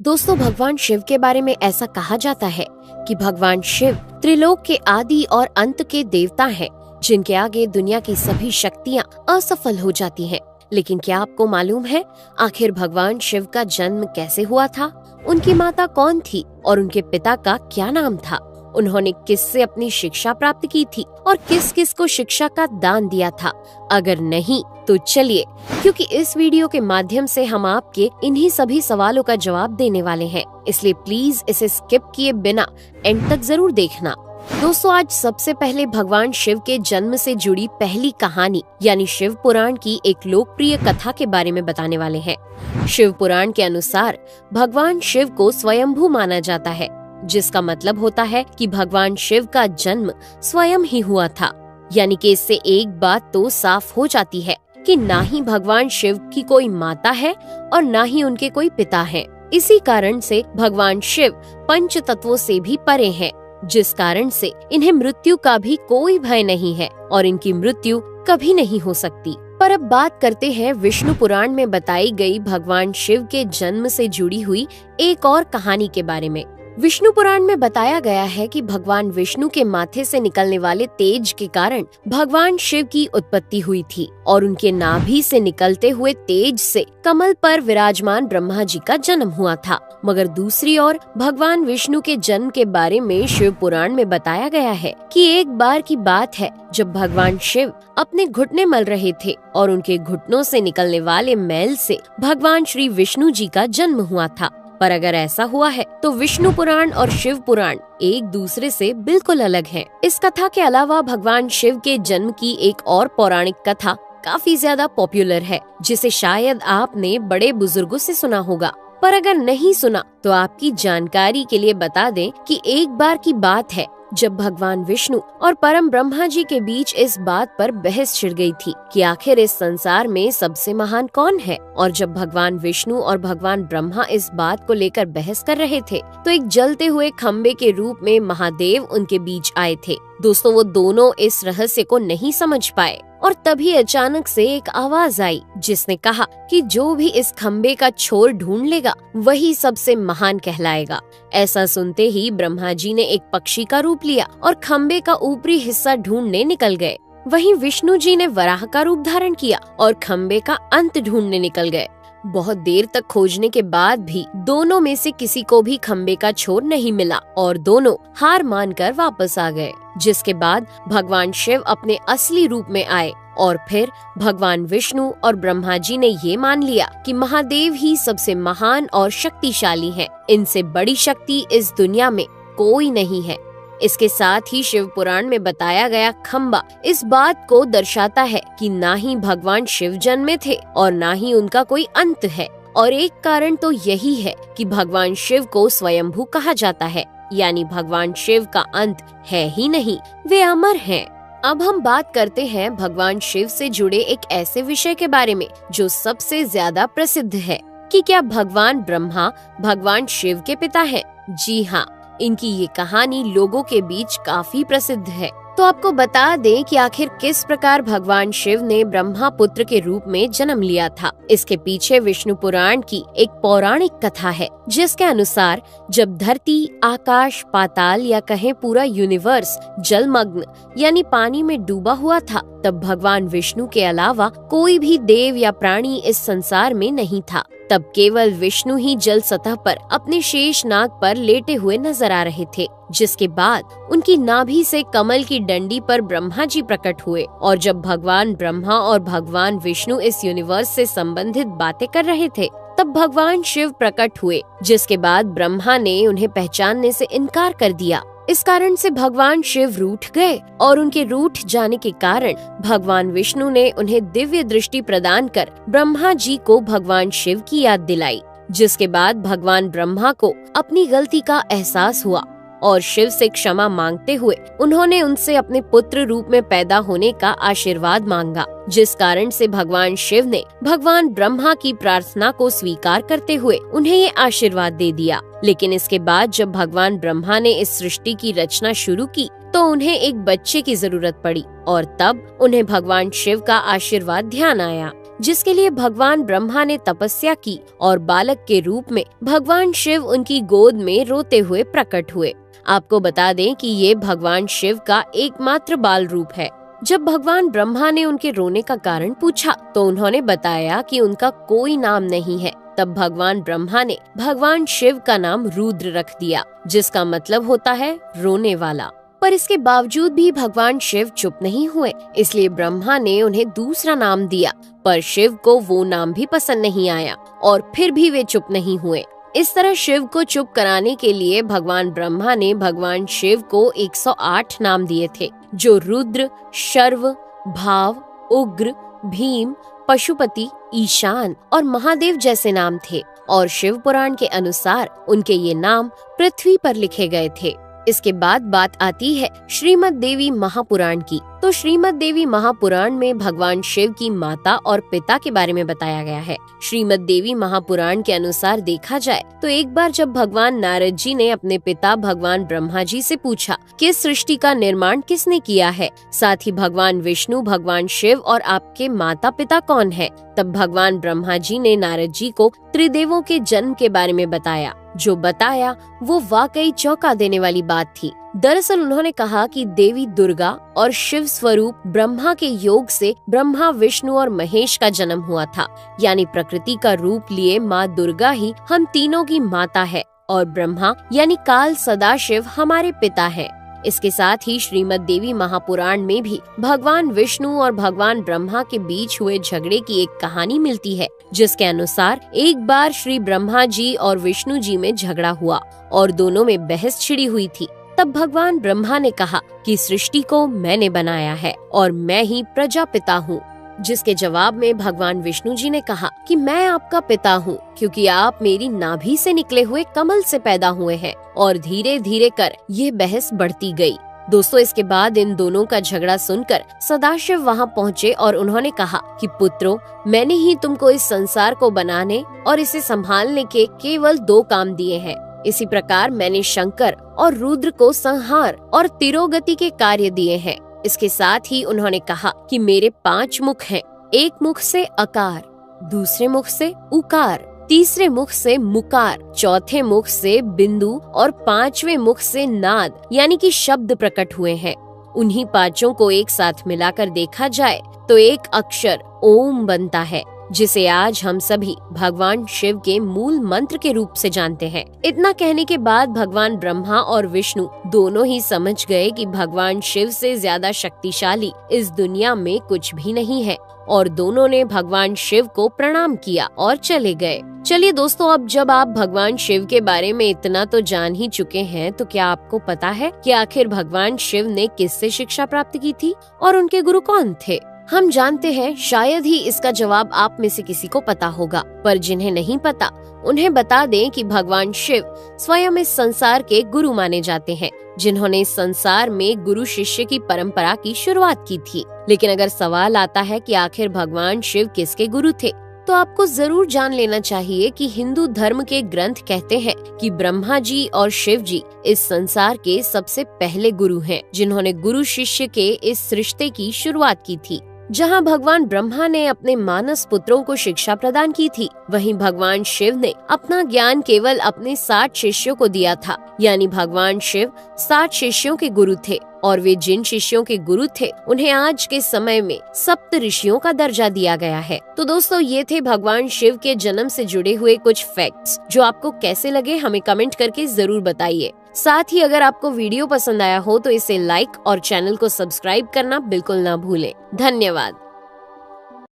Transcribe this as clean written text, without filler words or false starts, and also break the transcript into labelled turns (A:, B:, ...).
A: दोस्तों, भगवान शिव के बारे में ऐसा कहा जाता है कि भगवान शिव त्रिलोक के आदि और अंत के देवता हैं, जिनके आगे दुनिया की सभी शक्तियाँ असफल हो जाती हैं। लेकिन क्या आपको मालूम है आखिर भगवान शिव का जन्म कैसे हुआ था? उनकी माता कौन थी और उनके पिता का क्या नाम था? उन्होंने किससे अपनी शिक्षा प्राप्त की थी और किस किस को शिक्षा का दान दिया था? अगर नहीं तो चलिए, क्योंकि इस वीडियो के माध्यम से हम आपके इन्हीं सभी सवालों का जवाब देने वाले हैं, इसलिए प्लीज इसे स्किप किए बिना एंड तक जरूर देखना। दोस्तों, आज सबसे पहले भगवान शिव के जन्म से जुड़ी पहली कहानी यानी शिव पुराण की एक लोकप्रिय कथा के बारे में बताने वाले हैं। शिव पुराण के अनुसार भगवान शिव को स्वयंभू माना जाता है, जिसका मतलब होता है कि भगवान शिव का जन्म स्वयं ही हुआ था। यानी कि इससे एक बात तो साफ हो जाती है कि ना ही भगवान शिव की कोई माता है और ना ही उनके कोई पिता हैं। इसी कारण से भगवान शिव पंच तत्वों से भी परे हैं, जिस कारण से इन्हें मृत्यु का भी कोई भय नहीं है और इनकी मृत्यु कभी नहीं हो सकती। पर अब बात करते हैं विष्णु पुराण में बताई गई भगवान शिव के जन्म से जुड़ी हुई एक और कहानी के बारे में। विष्णु पुराण में बताया गया है कि भगवान विष्णु के माथे से निकलने वाले तेज के कारण भगवान शिव की उत्पत्ति हुई थी और उनके नाभि से निकलते हुए तेज से कमल पर विराजमान ब्रह्मा जी का जन्म हुआ था। मगर दूसरी ओर भगवान विष्णु के जन्म के बारे में शिव पुराण में बताया गया है कि एक बार की बात है जब भगवान शिव अपने घुटने मल रहे थे और उनके घुटनों से निकलने वाले मैल से भगवान श्री विष्णु जी का जन्म हुआ था। पर अगर ऐसा हुआ है तो विष्णु पुराण और शिव पुराण एक दूसरे से बिल्कुल अलग हैं। इस कथा के अलावा भगवान शिव के जन्म की एक और पौराणिक कथा काफी ज्यादा पॉपुलर है, जिसे शायद आपने बड़े बुजुर्गों से सुना होगा। पर अगर नहीं सुना तो आपकी जानकारी के लिए बता दें कि एक बार की बात है जब भगवान विष्णु और परम ब्रह्मा जी के बीच इस बात पर बहस छिड़ गई थी कि आखिर इस संसार में सबसे महान कौन है। और जब भगवान विष्णु और भगवान ब्रह्मा इस बात को लेकर बहस कर रहे थे तो एक जलते हुए खम्बे के रूप में महादेव उनके बीच आए थे। दोस्तों, वो दोनों इस रहस्य को नहीं समझ पाए और तभी अचानक से एक आवाज आई जिसने कहा कि जो भी इस खम्बे का छोर ढूंढ लेगा वही सबसे महान कहलाएगा। ऐसा सुनते ही ब्रह्मा जी ने एक पक्षी का रूप लिया और खम्बे का ऊपरी हिस्सा ढूंढने निकल गए। वहीं विष्णु जी ने वराह का रूप धारण किया और खम्बे का अंत ढूंढने निकल गए। बहुत देर तक खोजने के बाद भी दोनों में से किसी को भी खम्बे का छोर नहीं मिला और दोनों हार मानकर वापस आ गए। जिसके बाद भगवान शिव अपने असली रूप में आए और फिर भगवान विष्णु और ब्रह्मा जी ने ये मान लिया कि महादेव ही सबसे महान और शक्तिशाली हैं। इनसे बड़ी शक्ति इस दुनिया में कोई नहीं है। इसके साथ ही शिव पुराण में बताया गया खम्बा इस बात को दर्शाता है कि ना ही भगवान शिव जन्मे थे और ना ही उनका कोई अंत है। और एक कारण तो यही है कि भगवान शिव को स्वयंभू कहा जाता है, यानी भगवान शिव का अंत है ही नहीं, वे अमर हैं। अब हम बात करते हैं भगवान शिव से जुड़े एक ऐसे विषय के बारे में जो सबसे ज्यादा प्रसिद्ध है कि क्या भगवान ब्रह्मा भगवान शिव के पिता हैं? जी हाँ, इनकी ये कहानी लोगों के बीच काफी प्रसिद्ध है। तो आपको बता दें कि आखिर किस प्रकार भगवान शिव ने ब्रह्मा पुत्र के रूप में जन्म लिया था। इसके पीछे विष्णु पुराण की एक पौराणिक कथा है, जिसके अनुसार जब धरती, आकाश, पाताल या कहें पूरा यूनिवर्स जलमग्न यानी पानी में डूबा हुआ था, तब भगवान विष्णु के अलावा कोई भी देव या प्राणी इस संसार में नहीं था। तब केवल विष्णु ही जल सतह पर अपने शेष नाग पर लेटे हुए नजर आ रहे थे। जिसके बाद उनकी नाभि से कमल की डंडी पर ब्रह्मा जी प्रकट हुए और जब भगवान ब्रह्मा और भगवान विष्णु इस यूनिवर्स से संबंधित बातें कर रहे थे तब भगवान शिव प्रकट हुए, जिसके बाद ब्रह्मा ने उन्हें पहचानने से इनकार कर दिया। इस कारण से भगवान शिव रूठ गए और उनके रूठ जाने के कारण भगवान विष्णु ने उन्हें दिव्य दृष्टि प्रदान कर ब्रह्मा जी को भगवान शिव की याद दिलाई। जिसके बाद भगवान ब्रह्मा को अपनी गलती का एहसास हुआ और शिव से क्षमा मांगते हुए उन्होंने उनसे अपने पुत्र रूप में पैदा होने का आशीर्वाद मांगा। जिस कारण से भगवान शिव ने भगवान ब्रह्मा की प्रार्थना को स्वीकार करते हुए उन्हें ये आशीर्वाद दे दिया। लेकिन इसके बाद जब भगवान ब्रह्मा ने इस सृष्टि की रचना शुरू की तो उन्हें एक बच्चे की जरूरत पड़ी और तब उन्हें भगवान शिव का आशीर्वाद ध्यान आया। जिसके लिए भगवान ब्रह्मा ने तपस्या की और बालक के रूप में भगवान शिव उनकी गोद में रोते हुए प्रकट हुए। आपको बता दें कि ये भगवान शिव का एकमात्र बाल रूप है। जब भगवान ब्रह्मा ने उनके रोने का कारण पूछा तो उन्होंने बताया कि उनका कोई नाम नहीं है। तब भगवान ब्रह्मा ने भगवान शिव का नाम रुद्र रख दिया, जिसका मतलब होता है रोने वाला। पर इसके बावजूद भी भगवान शिव चुप नहीं हुए, इसलिए ब्रह्मा ने उन्हें दूसरा नाम दिया। पर शिव को वो नाम भी पसंद नहीं आया और फिर भी वे चुप नहीं हुए। इस तरह शिव को चुप कराने के लिए भगवान ब्रह्मा ने भगवान शिव को 108 नाम दिए थे, जो रुद्र, शर्व, भाव, उग्र, भीम, पशुपति, ईशान और महादेव जैसे नाम थे। और शिव पुराण के अनुसार उनके ये नाम पृथ्वी पर लिखे गए थे। इसके बाद बात आती है श्रीमद् देवी महापुराण की। तो श्रीमद् देवी महापुराण में भगवान शिव की माता और पिता के बारे में बताया गया है। श्रीमद् देवी महापुराण के अनुसार देखा जाए तो एक बार जब भगवान नारद जी ने अपने पिता भगवान ब्रह्मा जी से पूछा कि इस सृष्टि का निर्माण किसने किया है, साथ ही भगवान विष्णु, भगवान शिव और आपके माता पिता कौन है, तब भगवान ब्रह्मा जी ने नारद जी को त्रिदेवों के जन्म के बारे में बताया। जो बताया वो वाकई चौंका देने वाली बात थी। दरअसल उन्होंने कहा कि देवी दुर्गा और शिव स्वरूप ब्रह्मा के योग से ब्रह्मा, विष्णु और महेश का जन्म हुआ था। यानी प्रकृति का रूप लिए माँ दुर्गा ही हम तीनों की माता है और ब्रह्मा यानी काल सदाशिव हमारे पिता है। इसके साथ ही श्रीमद् देवी महापुराण में भी भगवान विष्णु और भगवान ब्रह्मा के बीच हुए झगड़े की एक कहानी मिलती है, जिसके अनुसार एक बार श्री ब्रह्मा जी और विष्णु जी में झगड़ा हुआ और दोनों में बहस छिड़ी हुई थी। तब भगवान ब्रह्मा ने कहा कि सृष्टि को मैंने बनाया है और मैं ही प्रजापिता हूँ, जिसके जवाब में भगवान विष्णु जी ने कहा कि मैं आपका पिता हूँ, क्योंकि आप मेरी नाभि से निकले हुए कमल से पैदा हुए हैं। और धीरे धीरे कर ये बहस बढ़ती गई। दोस्तों, इसके बाद इन दोनों का झगड़ा सुनकर सदाशिव वहाँ पहुँचे और उन्होंने कहा कि पुत्रों, मैंने ही तुमको इस संसार को बनाने और इसे संभालने के केवल 2 काम दिए हैं। इसी प्रकार मैंने शंकर और रुद्र को संहार और तिरोगति के कार्य दिए हैं। इसके साथ ही उन्होंने कहा कि मेरे 5 मुख हैं। एक मुख से अकार, दूसरे मुख से उकार, तीसरे मुख से मुकार, चौथे मुख से बिंदु और 5वें मुख से नाद यानी कि शब्द प्रकट हुए हैं। उन्हीं 5 को एक साथ मिलाकर देखा जाए तो एक अक्षर ओम बनता है, जिसे आज हम सभी भगवान शिव के मूल मंत्र के रूप से जानते हैं। इतना कहने के बाद भगवान ब्रह्मा और विष्णु दोनों ही समझ गए कि भगवान शिव से ज्यादा शक्तिशाली इस दुनिया में कुछ भी नहीं है और दोनों ने भगवान शिव को प्रणाम किया और चले गए। चलिए दोस्तों, अब जब आप भगवान शिव के बारे में इतना तो जान ही चुके हैं, तो क्या आपको पता है कि आखिर भगवान शिव ने किससे शिक्षा प्राप्त की थी और उनके गुरु कौन थे? हम जानते हैं, शायद ही इसका जवाब आप में से किसी को पता होगा, पर जिन्हें नहीं पता उन्हें बता दें कि भगवान शिव स्वयं इस संसार के गुरु माने जाते हैं, जिन्होंने इस संसार में गुरु शिष्य की परंपरा की शुरुआत की थी। लेकिन अगर सवाल आता है कि आखिर भगवान शिव किसके गुरु थे, तो आपको जरूर जान लेना चाहिए कि हिंदू धर्म के ग्रंथ कहते हैं कि ब्रह्मा जी और शिव जी इस संसार के सबसे पहले गुरु हैं, जिन्होंने गुरु शिष्य के इस रिश्ते की शुरुआत की थी। जहां भगवान ब्रह्मा ने अपने मानस पुत्रों को शिक्षा प्रदान की थी, वहीं भगवान शिव ने अपना ज्ञान केवल अपने 60 शिष्यों को दिया था। यानी भगवान शिव 60 शिष्यों के गुरु थे और वे जिन शिष्यों के गुरु थे उन्हें आज के समय में सप्त ऋषियों का दर्जा दिया गया है। तो दोस्तों, ये थे भगवान शिव के जन्म से जुड़े हुए कुछ फैक्ट्स, जो आपको कैसे लगे हमें कमेंट करके जरूर बताइए। साथ ही अगर आपको वीडियो पसंद आया हो तो इसे लाइक और चैनल को सब्सक्राइब करना बिल्कुल ना भूलें। धन्यवाद।